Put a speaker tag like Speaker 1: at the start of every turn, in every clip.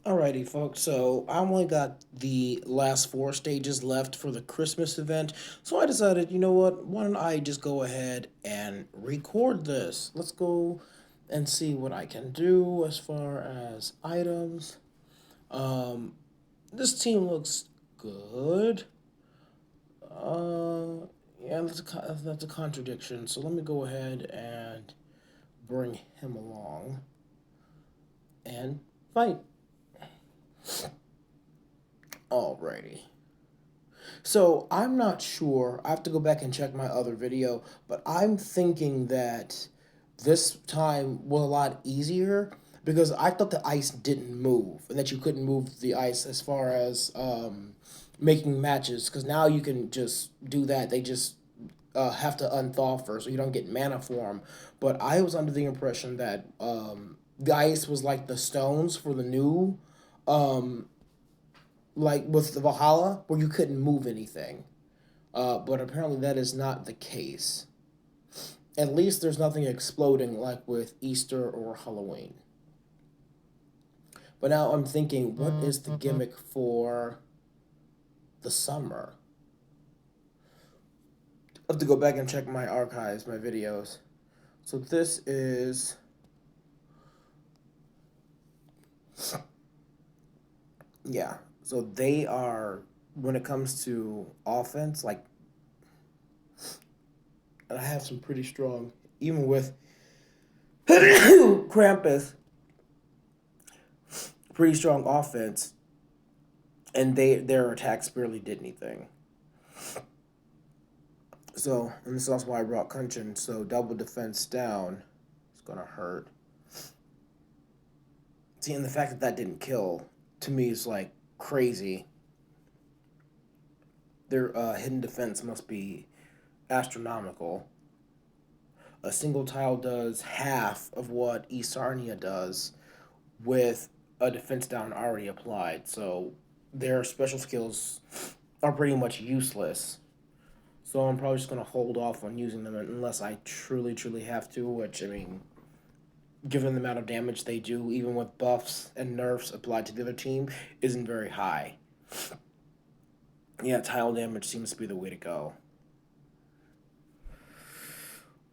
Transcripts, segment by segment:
Speaker 1: Alrighty, folks. So I only got the last four stages left for the Christmas event. So I decided, you know what? Why don't I just go ahead and record this? Let's go and see what I can do as far as items. Um, this team looks good. Uh, yeah, that's a contradiction. So let me go ahead and bring him along and fight. Alrighty. So I'm not sure. I have to go back and check my other video, but I'm thinking that this time was a lot easier because I thought the ice didn't move and that you couldn't move the ice as far as making matches because now you can just do that. They just have to unthaw first, so you don't get mana for them. But I was under the impression that the ice was like the stones for the new um, like with the Valhalla, where you couldn't move anything. But apparently that is not the case. At least there's nothing exploding like with Easter or Halloween. But now I'm thinking, what is the gimmick for the summer? I have to go back and check my archives, my videos. So this is, yeah. So they are, when it comes to offense, like, I have some pretty strong, even with Krampus, pretty strong offense, and their attacks barely did anything. So, and this is also why I brought Kunchin. So double defense down is gonna hurt. See, and the fact that that didn't kill to me is like crazy. Their hidden defense must be astronomical. A single tile does half of what Isarnia does with a defense down already applied. So their special skills are pretty much useless. So I'm probably just gonna hold off on using them unless I truly, truly have to. Which I mean, given the amount of damage they do, even with buffs and nerfs applied to the other team, isn't very high. Yeah, tile damage seems to be the way to go.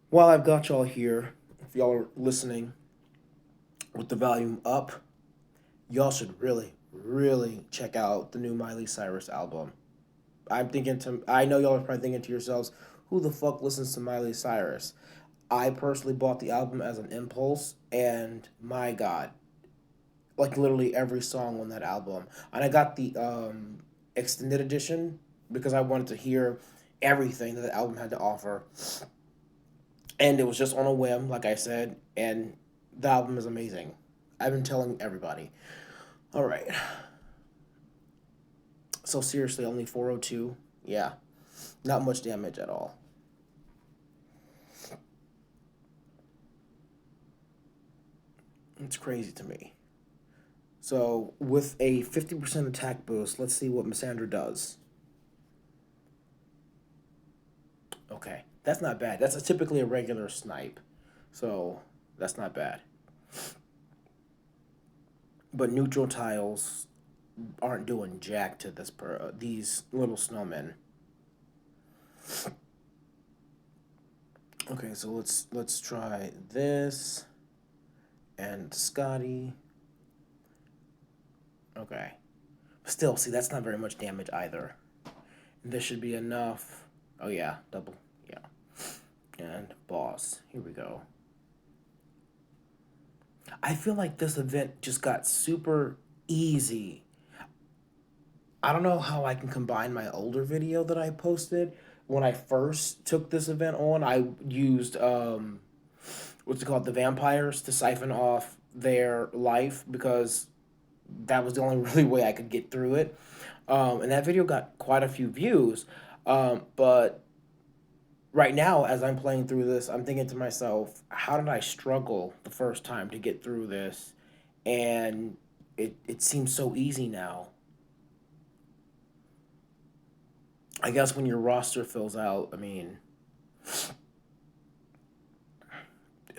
Speaker 1: While I've got y'all here, if y'all are listening with the volume up, y'all should really, really check out the new Miley Cyrus album. I know y'all are probably thinking to yourselves, who the fuck listens to Miley Cyrus? I personally bought the album as an impulse, and my god, like literally every song on that album. And I got the extended edition because I wanted to hear everything that the album had to offer. And it was just on a whim, like I said, and the album is amazing. I've been telling everybody. All right. So seriously, only 402. Yeah, not much damage at all. It's crazy to me. So with a 50% attack boost, let's see what Missandra does. Okay, that's not bad. That's typically a regular snipe, so that's not bad. But neutral tiles aren't doing jack to these little snowmen. Okay, so let's try this and Scotty. Okay, still, see that's not very much damage either. This should be enough. Oh yeah, double. Yeah, and boss. Here we go. I feel like this event just got super easy. I don't know how I can combine my older video that I posted when I first took this event on. I used what's it called, the vampires to siphon off their life because that was the only really way I could get through it. And that video got quite a few views. But right now, as I'm playing through this, I'm thinking to myself, how did I struggle the first time to get through this? And it seems so easy now. I guess when your roster fills out, I mean,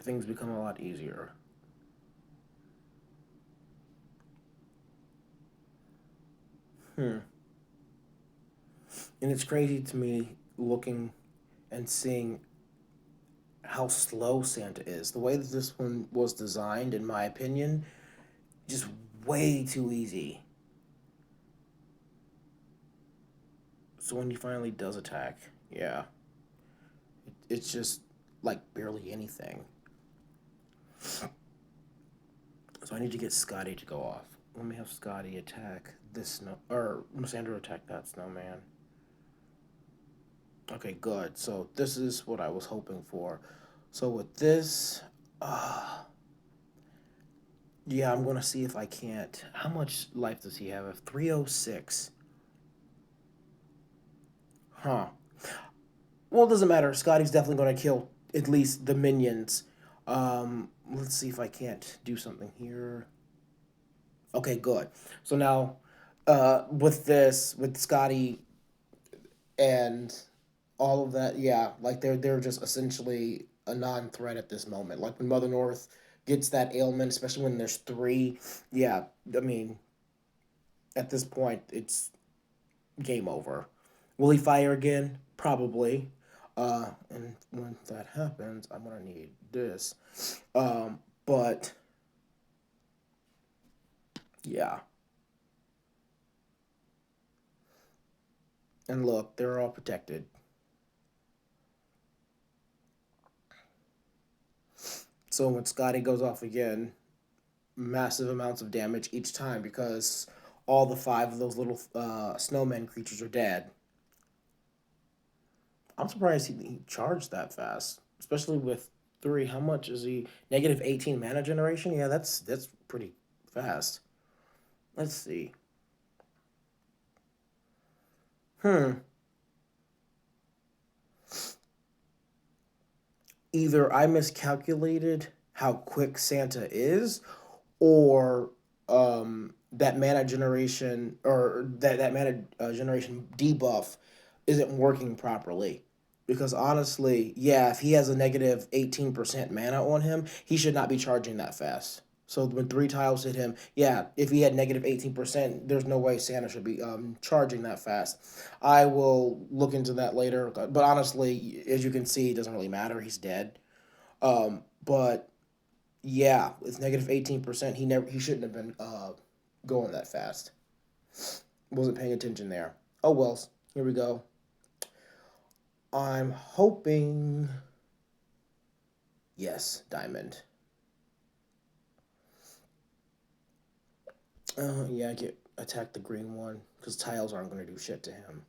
Speaker 1: things become a lot easier. Hmm. And it's crazy to me looking and seeing how slow Santa is. The way that this one was designed, in my opinion, just way too easy. So when he finally does attack, yeah, it's just like barely anything. So I need to get Scotty to go off. Let me have Scotty attack this snow, or Sandra attack that snowman. Okay, good. So this is what I was hoping for. So with this, yeah, I'm gonna see if I can't. How much life does he have? 306. Huh. Well, it doesn't matter. Scotty's definitely gonna kill at least the minions. Let's see if I can't do something here. Okay, good. So now, with this, with Scotty and all of that, yeah, like they're just essentially a non-threat at this moment. Like when Mother North gets that ailment, especially when there's three, yeah, I mean, at this point, it's game over. Will he fire again? Probably. And when that happens, I'm gonna need this. But yeah, and look, they're all protected. So when Scotty goes off again, massive amounts of damage each time because all the five of those little snowman creatures are dead. I'm surprised he charged that fast, especially with three. How much is he? Negative 18 mana generation. Yeah, that's pretty fast. Let's see. Hmm. Either I miscalculated how quick Santa is, or that mana generation or that mana generation debuff isn't working properly. Because honestly, yeah, if he has a negative 18% mana on him, he should not be charging that fast. So when three tiles hit him, yeah, if he had negative 18%, there's no way Santa should be charging that fast. I will look into that later. But honestly, as you can see, it doesn't really matter. He's dead. But yeah, with negative 18%, he shouldn't have been going that fast. Wasn't paying attention there. Oh well, here we go. I'm hoping, yes, diamond. Yeah, get attack the green one because tiles aren't going to do shit to him.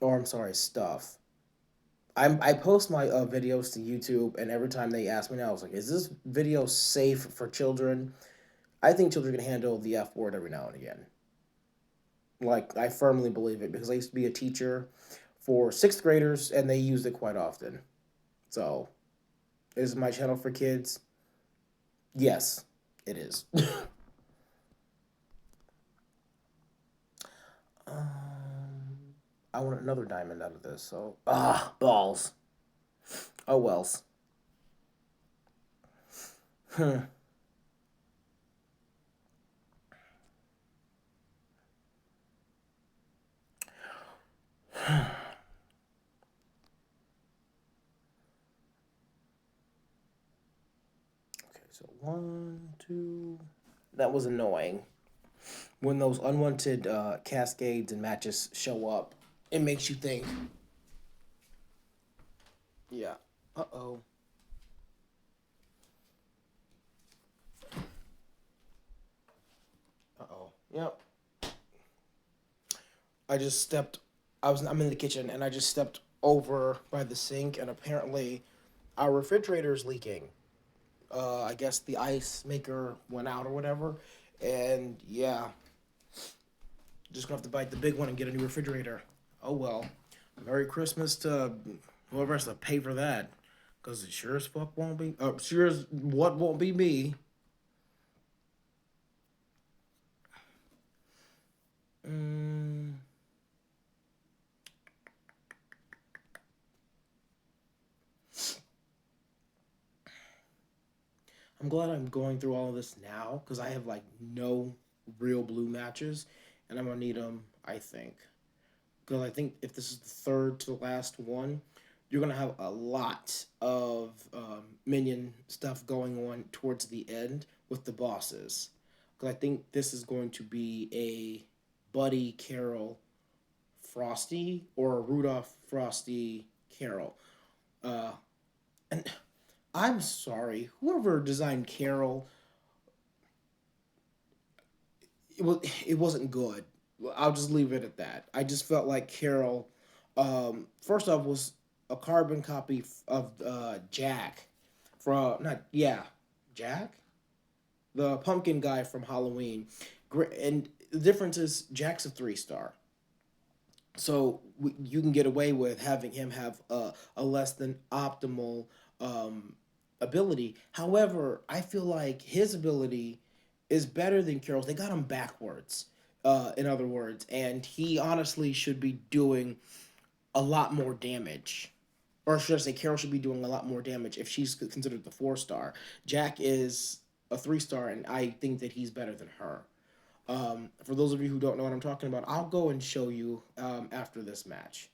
Speaker 1: Or I'm sorry, stuff. I post my videos to YouTube, and every time they ask me now, I was like, "Is this video safe for children?" I think children can handle the F word every now and again. Like I firmly believe it because I used to be a teacher for sixth graders, and they used it quite often. So, is my channel for kids? Yes, it is. I want another diamond out of this. So balls. Oh wells. Hmm. Okay, so one, two. That was annoying. When those unwanted cascades and matches show up, it makes you think. Yeah. Uh oh. Uh oh. Yep. I just stepped. I'm in the kitchen and I just stepped over by the sink and apparently our refrigerator's leaking. I guess the ice maker went out or whatever, and yeah, just gonna have to bite the big one and get a new refrigerator. Oh well. Merry Christmas to whoever has to pay for that, cause it sure as fuck won't be. Sure as what won't be me. Mm, I'm glad I'm going through all of this now, cause I have like no real blue matches, and I'm gonna need them. I think because I think if this is the third to the last one, you're gonna have a lot of minion stuff going on towards the end with the bosses. Because I think this is going to be a Buddy Carol Frosty or a Rudolph Frosty Carol. Uh, and I'm sorry, whoever designed Carol, it wasn't good. I'll just leave it at that. I just felt like Carol, first off, was a carbon copy of Jack from not yeah Jack, the pumpkin guy from Halloween. And the difference is Jack's a 3 star, so you can get away with having him have a less than optimal um, ability. However, I feel like his ability is better than Carol's. They got him backwards, in other words, and he honestly should be doing a lot more damage. Or should I say, Carol should be doing a lot more damage if she's considered the 4 star. Jack is a 3 star, and I think that he's better than her. For those of you who don't know what I'm talking about, I'll go and show you after this match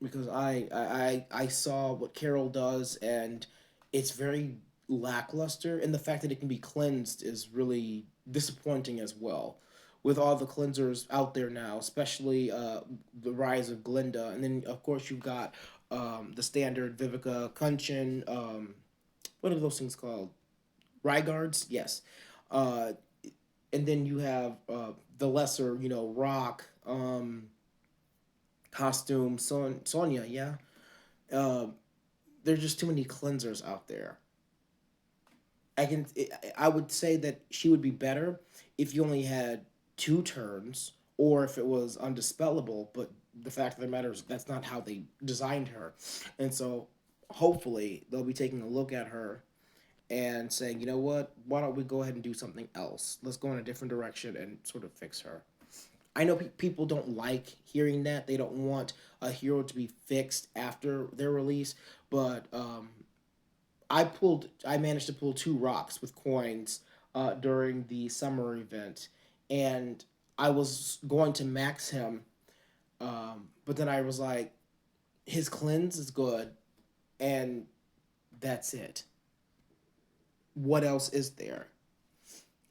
Speaker 1: because I saw what Carol does and it's very lackluster, and the fact that it can be cleansed is really disappointing as well. With all the cleansers out there now, especially the rise of Glinda, and then of course you've got the standard Vivica, Kunchin. What are those things called? Rygards, yes. Uh, and then you have the lesser, Rock, Costume, Sonya, yeah. Uh, there's just too many cleansers out there. I would say that she would be better if you only had 2 turns or if it was undispellable, but the fact of the matter is that's not how they designed her. And so hopefully they'll be taking a look at her and saying, you know what, why don't we go ahead and do something else? Let's go in a different direction and sort of fix her. I know people don't like hearing that. They don't want a hero to be fixed after their release, but I managed to pull 2 rocks with coins during the summer event, and I was going to max him, but then I was like, his cleanse is good, and that's it. What else is there?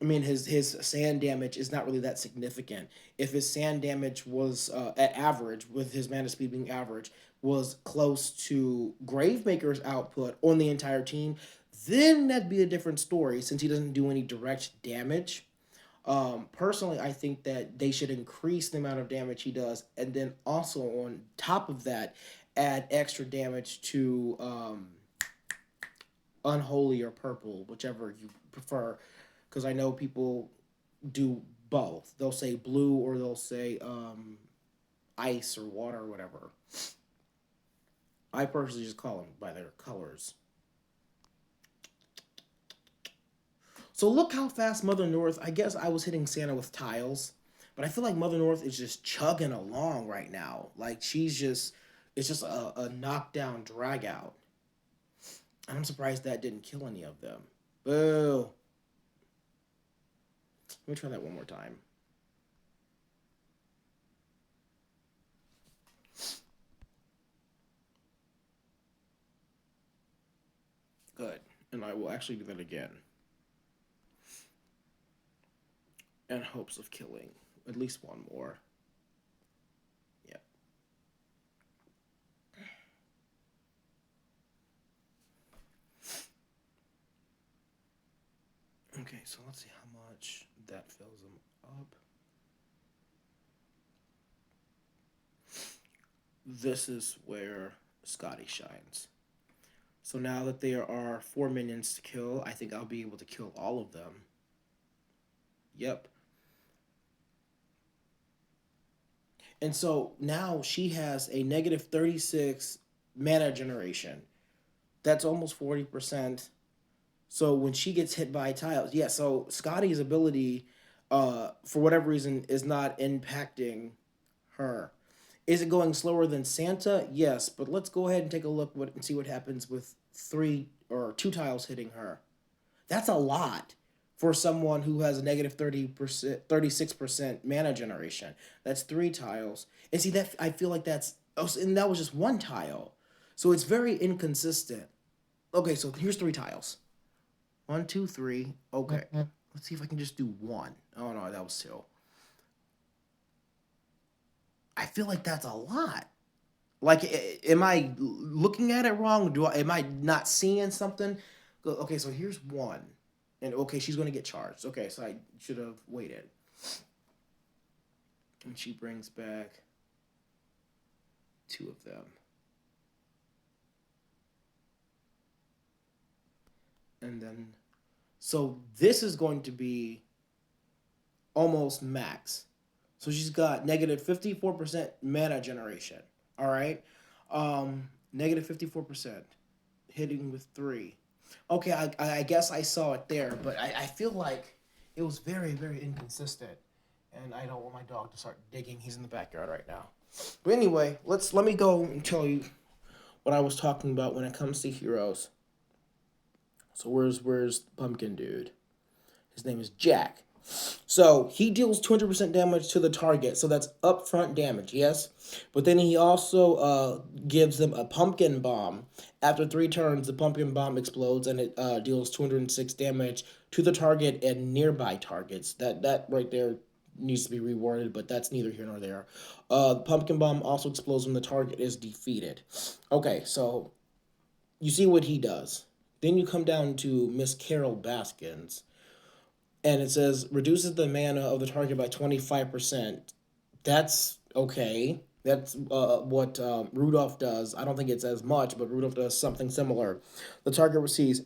Speaker 1: I mean, his sand damage is not really that significant. If his sand damage was at average, with his mana speed being average, was close to Gravemaker's output on the entire team, then that'd be a different story since he doesn't do any direct damage. Personally, I think that they should increase the amount of damage he does, and then also on top of that, add extra damage to Unholy or Purple, whichever you prefer, because I know people do both. They'll say blue or they'll say ice or water or whatever. I personally just call them by their colors. So look how fast Mother North. I guess I was hitting Santa with tiles, but I feel like Mother North is just chugging along right now. Like she's just, it's just a knockdown drag out. And I'm surprised that didn't kill any of them. Boo. Let me try that one more time. Good. And I will actually do that again. In hopes of killing at least one more. Yeah. Okay, so let's see how much that fills them up. This is where Scotty shines. So now that there are 4 minions to kill, I think I'll be able to kill all of them. Yep. And so now she has a negative 36 mana generation. That's almost 40%. So when she gets hit by tiles, yeah, so Scotty's ability, for whatever reason, is not impacting her. Is it going slower than Santa? Yes, but let's go ahead and take a look and see what happens with 3 or 2 tiles hitting her. That's a lot. for someone who has a negative 36% mana generation. That's 3 tiles. And see that I feel like that's and that was just 1 tile. So it's very inconsistent. Okay, so here's 3 tiles. 1, 2, 3. Okay. Let's see if I can just do 1. Oh no, that was 2. I feel like that's a lot. Like, am I looking at it wrong? Am I not seeing something? Okay, so here's 1. And okay, she's going to get charged. Okay, so I should have waited. And she brings back 2 of them. And then, so this is going to be almost max. So she's got negative 54% mana generation. All right. Negative 54%. Hitting with 3. Okay, I guess I saw it there, but I feel like it was very, very inconsistent. And I don't want my dog to start digging. He's in the backyard right now. But anyway, let me go and tell you what I was talking about when it comes to heroes. So where's Pumpkin Dude? His name is Jack. So he deals 200% damage to the target, so that's upfront damage, yes? But then he also gives them a pumpkin bomb. After 3 turns, the pumpkin bomb explodes and it deals 206 damage to the target and nearby targets. That right there needs to be reworded, but that's neither here nor there. The pumpkin bomb also explodes when the target is defeated. Okay, so you see what he does. Then you come down to Miss Carol Baskins, and it says reduces the mana of the target by 25%. That's okay. That's what Rudolph does. I don't think it's as much, but Rudolph does something similar. The target receives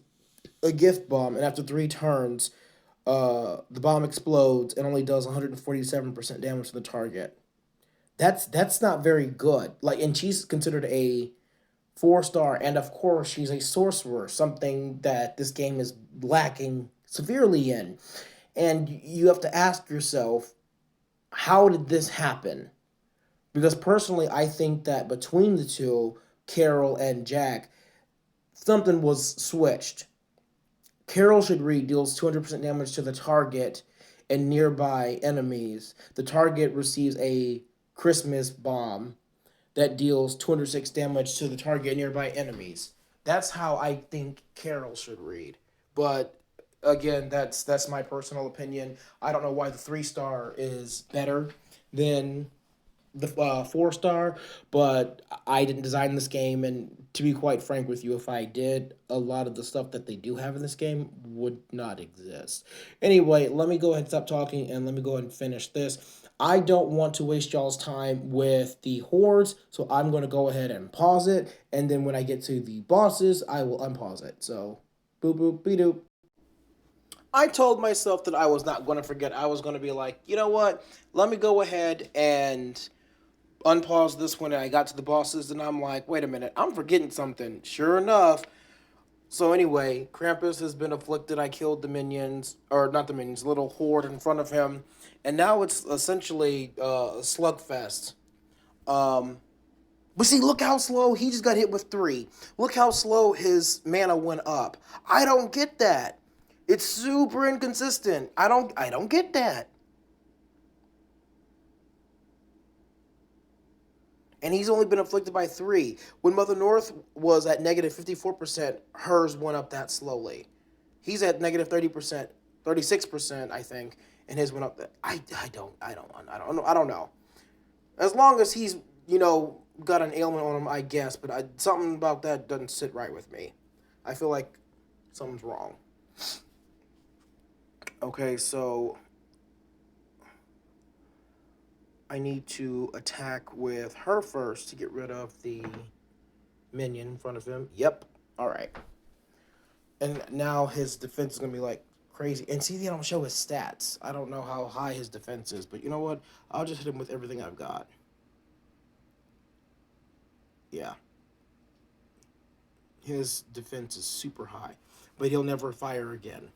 Speaker 1: a gift bomb, and after 3 turns, the bomb explodes and only does 147% damage to the target. That's not very good. Like, and she's considered a 4-star, and of course she's a sorcerer, something that this game is lacking severely in. And you have to ask yourself, how did this happen? Because personally, I think that between the two, Carol and Jack, something was switched. Carol should read deals 200% damage to the target and nearby enemies. The target receives a Christmas bomb that deals 206 damage to the target and nearby enemies. That's how I think Carol should read. But again, that's my personal opinion. I don't know why the 3-star is better than the 4-star, but I didn't design this game, and to be quite frank with you, if I did, a lot of the stuff that they do have in this game would not exist. Anyway, let me go ahead and stop talking, and let me go ahead and finish this. I don't want to waste y'all's time with the hordes, so I'm going to go ahead and pause it, and then when I get to the bosses, I will unpause it. So, boop boop be doop. I told myself that I was not going to forget. I was going to be like, you know what? Let me go ahead and unpause this when I got to the bosses, and I'm like, wait a minute, I'm forgetting something. Sure enough. So anyway, Krampus has been afflicted. I killed the minions, or not the minions, little horde in front of him, and now it's essentially a slugfest. Um, but see, look how slow he just got hit with 3. Look how slow his mana went up. I don't get that. It's super inconsistent. I don't get that. And he's only been afflicted by 3. When Mother North was at negative 54%, hers went up that slowly. He's at negative 30%, 36%, I think, and his went up. I don't know. As long as he's got an ailment on him, I guess. But something about that doesn't sit right with me. I feel like something's wrong. Okay, so I need to attack with her first to get rid of the minion in front of him. Yep. All right. And now his defense is gonna be like crazy. And see, they don't show his stats. I don't know how high his defense is, but you know what? I'll just hit him with everything I've got. Yeah. His defense is super high, but he'll never fire again.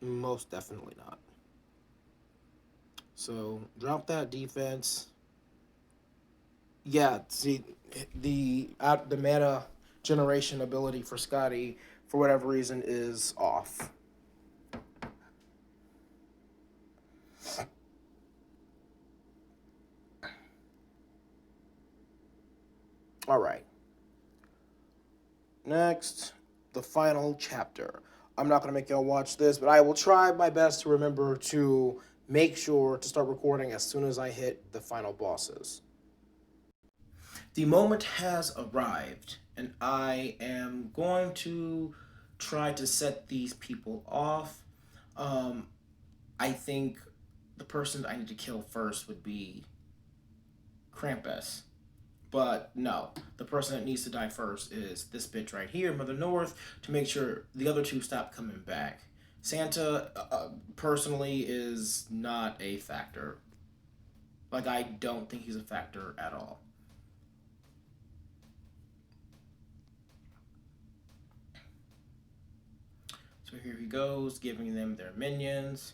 Speaker 1: Most definitely not. So drop that defense. Yeah, see, the mana generation ability for Scotty, for whatever reason, is off. All right. Next, the final chapter. I'm not going to make y'all watch this, but I will try my best to remember to make sure to start recording as soon as I hit the final bosses. The moment has arrived, and I am going to try to set these people off. Um, I think the person I need to kill first would be Krampus. But no, the person that needs to die first is this bitch right here, Mother North, to make sure the other two stop coming back. Santa, personally, is not a factor. Like, I don't think he's a factor at all. So here he goes, giving them their minions,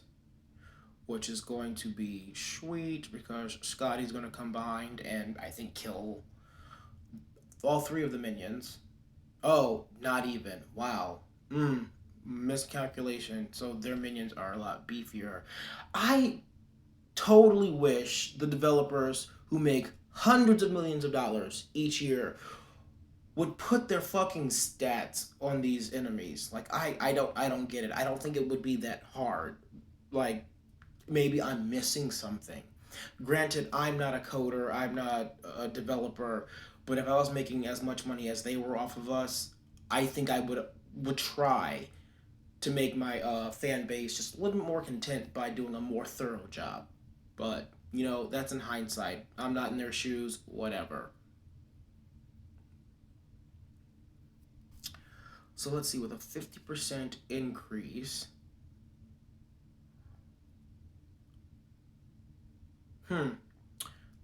Speaker 1: which is going to be sweet because Scotty's going to come behind and I think kill all three of the minions. Oh, not even. Wow. Miscalculation. So their minions are a lot beefier. I totally wish the developers who make hundreds of millions of dollars each year would put their fucking stats on these enemies. Like I don't get it. I don't think it would be that hard. Like maybe I'm missing something. Granted, I'm not a coder, I'm not a developer, but if I was making as much money as they were off of us, I think I would try to make my fan base just a little bit more content by doing a more thorough job. But that's in hindsight. I'm not in their shoes. Whatever. So let's see, with a 50% increase.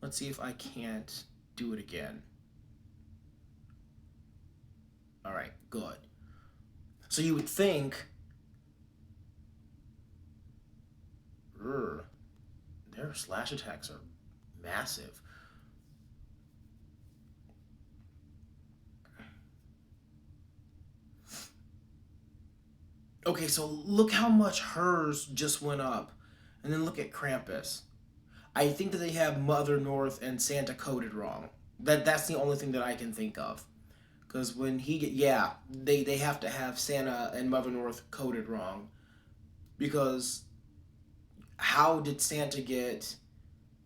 Speaker 1: Let's see if I can't do it again. All right, good. So you would think, their slash attacks are massive. Okay, so look how much hers just went up. And then look at Krampus. I think that they have Mother North and Santa coded wrong. That's the only thing that I can think of. Because when they have to have Santa and Mother North coded wrong. Because how did Santa get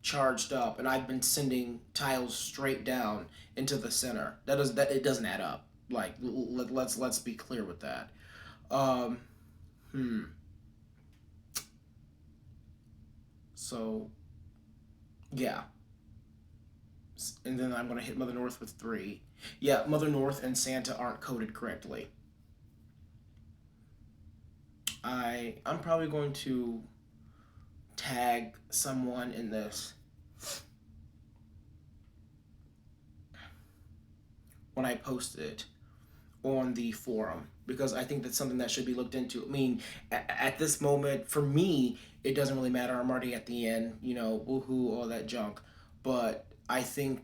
Speaker 1: charged up and I've been sending tiles straight down into the center? That it doesn't add up. Like let's be clear with that. Um, hmm. So yeah, and then I'm gonna hit Mother North with 3. Yeah, Mother North and Santa aren't coded correctly. I'm probably going to tag someone in this when I post it on the forum because I think that's something that should be looked into. I mean, at this moment, for me, it doesn't really matter. I'm already at the end, woohoo, all that junk. But I think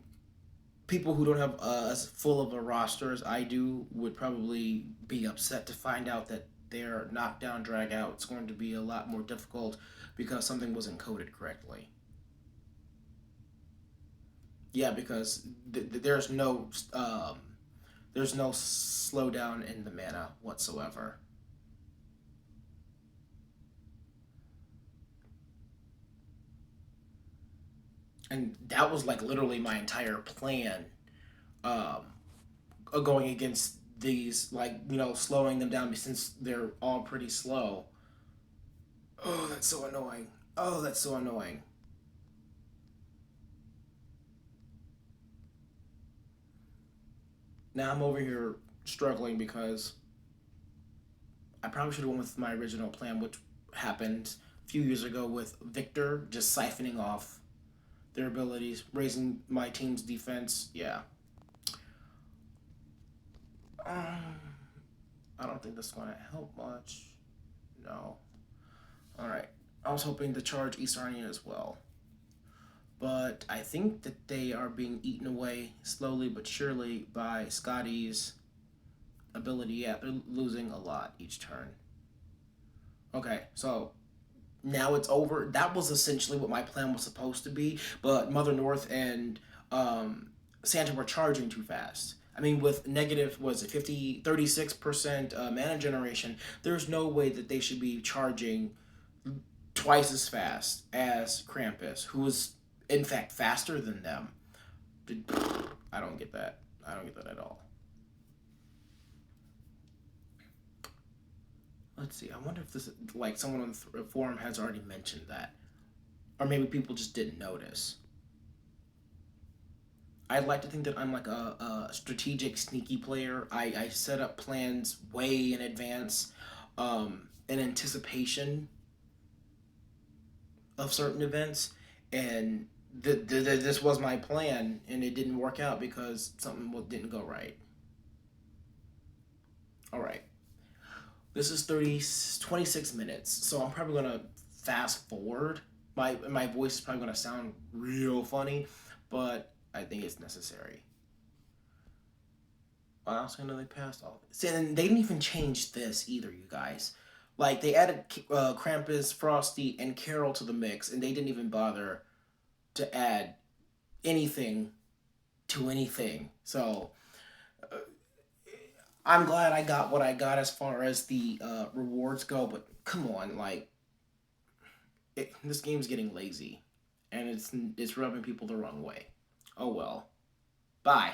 Speaker 1: people who don't have as full of a roster as I do would probably be upset to find out that their knockdown drag out is going to be a lot more difficult because something wasn't coded correctly. Yeah, because there's no slowdown in the mana whatsoever. And that was like literally my entire plan, um, going against these, like slowing them down since they're all pretty slow. Oh, that's so annoying. Oh, that's so annoying. Now I'm over here struggling because I probably should have went with my original plan, which happened a few years ago with Victor just siphoning off their abilities, raising my team's defense. Yeah. Um, I don't think that's going to help much. No. All right. I was hoping to charge East Arnia as well. but I think that they are being eaten away slowly but surely by Scotty's ability. Yeah, they're losing a lot each turn. Okay, so now it's over. That was essentially what my plan was supposed to be, but Mother North and um, Santa were charging too fast. I mean, with negative, was it 36% mana generation, there's no way that they should be charging twice as fast as Krampus, who is, in fact, faster than them. I don't get that. I don't get that at all. Let's see. I wonder if this, like, someone on the forum has already mentioned that. Or maybe people just didn't notice. I'd like to think that I'm like a strategic, sneaky player. I set up plans way in advance, in anticipation of certain events, and this was my plan, and it didn't work out because something didn't go right. All right, this is 26 minutes, so I'm probably gonna fast forward. My voice is probably gonna sound real funny, but I think it's necessary. Wow, so they passed all of it. See, and they didn't even change this either, you guys. Like, they added Krampus, Frosty, and Carol to the mix, and they didn't even bother to add anything to anything. So, uh, I'm glad I got what I got as far as the rewards go, but come on, like, this game's getting lazy, and it's rubbing people the wrong way. Oh well. Bye.